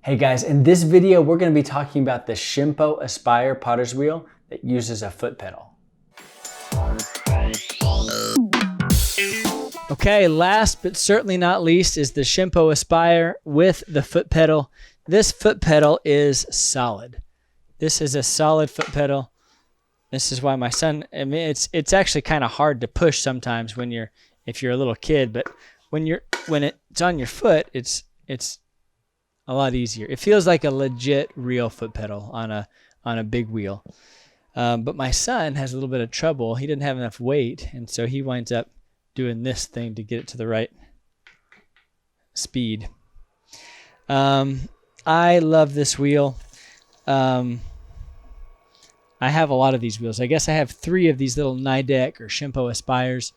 Hey guys, in this video we're going to be talking about the Shimpo Aspire potter's wheel that uses a foot pedal. Okay, last but certainly not least is the Shimpo Aspire with the foot pedal. This foot pedal is solid. This is a solid foot pedal. This is why my son, I mean, it's actually kind of hard to push sometimes if you're a little kid, but when it's on your foot, it's a lot easier. It feels like a legit real foot pedal on a big wheel. But my son has a little bit of trouble. He didn't have enough weight, and so he winds up doing this thing to get it to the right speed. I love this wheel. I have a lot of these wheels. I guess I have 3 of these little Nidec or Shimpo Aspires,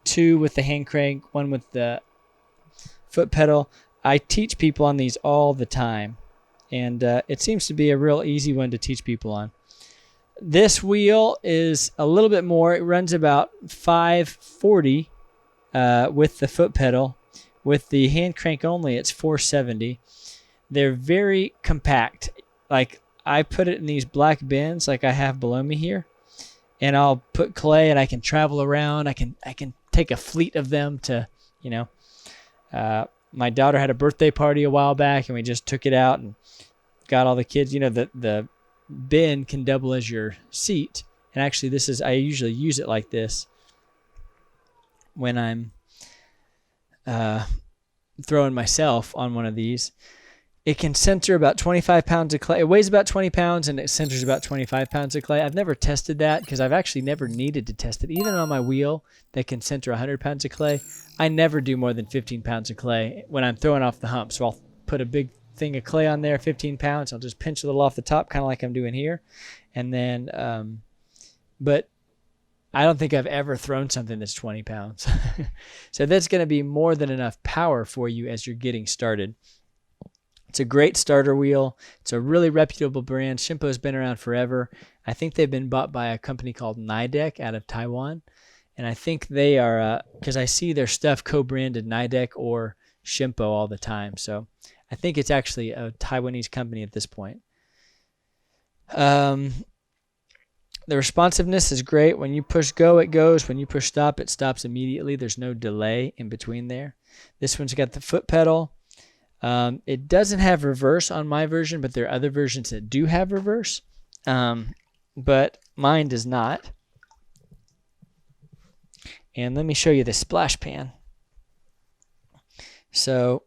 2 with the hand crank, 1 with the foot pedal. I teach people on these all the time, and it seems to be a real easy one to teach people on. This wheel is a little bit more. It runs about 540 with the foot pedal. With the hand crank only, it's 470. They're very compact. Like, I put it in these black bins like I have below me here, and I'll put clay and I can travel around. I can take a fleet of them to, my daughter had a birthday party a while back, and we just took it out and got all the kids. The bin can double as your seat. And actually, I usually use it like this when I'm throwing myself on one of these. It can center about 25 pounds of clay. It weighs about 20 pounds, and it centers about 25 pounds of clay. I've never tested that because I've actually never needed to test it. Even on my wheel that can center 100 pounds of clay, I never do more than 15 pounds of clay when I'm throwing off the hump. So I'll put a big thing of clay on there, 15 pounds. I'll just pinch a little off the top, kind of like I'm doing here. And then, but I don't think I've ever thrown something that's 20 pounds. So that's going to be more than enough power for you as you're getting started. It's a great starter wheel. It's a really reputable brand. Shimpo's been around forever. I think they've been bought by a company called Nidec out of Taiwan. And I think they are, because I see their stuff co-branded Nidec or Shimpo all the time. So I think it's actually a Taiwanese company at this point. The responsiveness is great. When you push go, it goes. When you push stop, it stops immediately. There's no delay in between there. This one's got the foot pedal. It doesn't have reverse on my version, but there are other versions that do have reverse. But mine does not. And let me show you the splash pan. So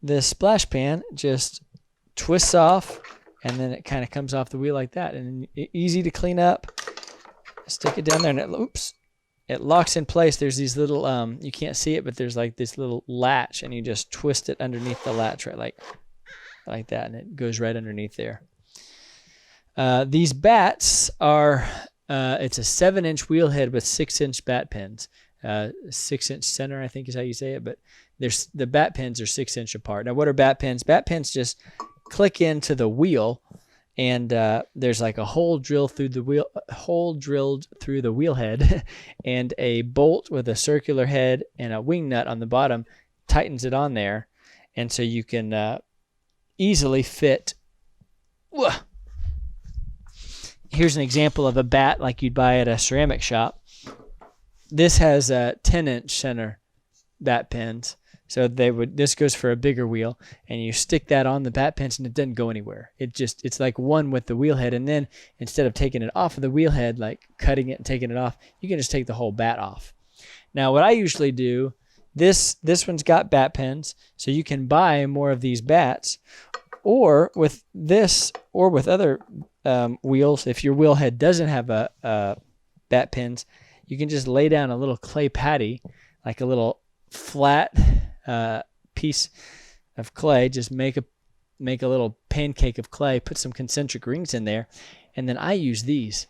the splash pan just twists off, and then it kind of comes off the wheel like that. And easy to clean up. Stick it down there, and it locks in place. There's these little, you can't see it, but there's like this little latch, and you just twist it underneath the latch, right, like that, and it goes right underneath there. These bats are, it's a 7-inch wheel head with 6-inch bat pins. 6-inch center, I think is how you say it, but the bat pins are 6-inch apart. Now, what are bat pins? Bat pins just click into the wheel, and there's like a hole drilled through the wheel head, and a bolt with a circular head and a wing nut on the bottom tightens it on there, and so you can easily fit. Here's an example of a bat like you'd buy at a ceramic shop. This has a 10-inch center bat pins. So this goes for a bigger wheel, and you stick that on the bat pins, and it doesn't go anywhere. It's like one with the wheel head, and then instead of taking it off of the wheel head, like cutting it and taking it off, you can just take the whole bat off. Now, what I usually do, this one's got bat pins, so you can buy more of these bats, or with this, or with other wheels, if your wheel head doesn't have a bat pins, you can just lay down a little clay patty, like a little flat piece of clay. Just make a little pancake of clay, put some concentric rings in there, and then I use these.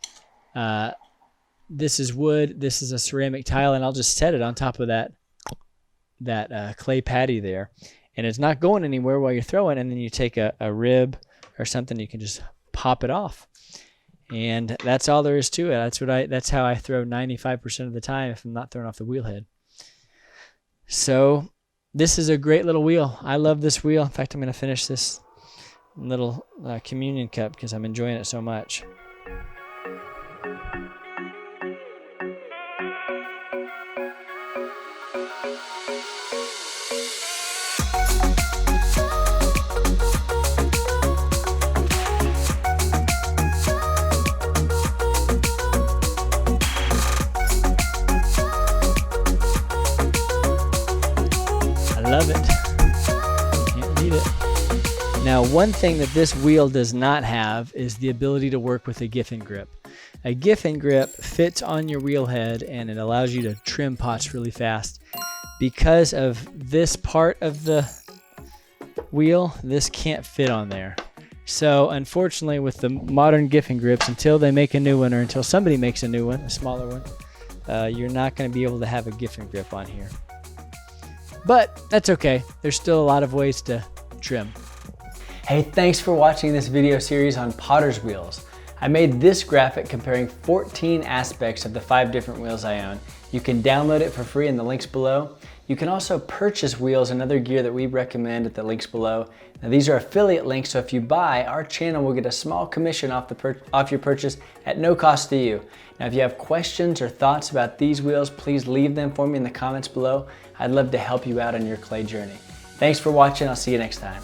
This is wood, this is a ceramic tile, and I'll just set it on top of that clay patty there, and it's not going anywhere while you're throwing. And then you take a rib or something, you can just pop it off, and that's all there is to it. That's how I throw 95% of the time if I'm not throwing off the wheel head. So this is a great little wheel. I love this wheel. In fact, I'm going to finish this little communion cup because I'm enjoying it so much. Love it. Can't beat it. Now, one thing that this wheel does not have is the ability to work with a Giffen grip. A Giffen grip fits on your wheel head and it allows you to trim pots really fast. Because of this part of the wheel, this can't fit on there. So unfortunately, with the modern Giffen grips, until they make a new one or until somebody makes a new one, a smaller one, you're not going to be able to have a Giffen grip on here. But that's okay. There's still a lot of ways to trim. Hey, thanks for watching this video series on potter's wheels. I made this graphic comparing 14 aspects of the 5 different wheels I own. You can download it for free in the links below. You can also purchase wheels and other gear that we recommend at the links below. Now these are affiliate links, so if you buy, our channel will get a small commission off your purchase at no cost to you. Now if you have questions or thoughts about these wheels, please leave them for me in the comments below. I'd love to help you out on your clay journey. Thanks for watching. I'll see you next time.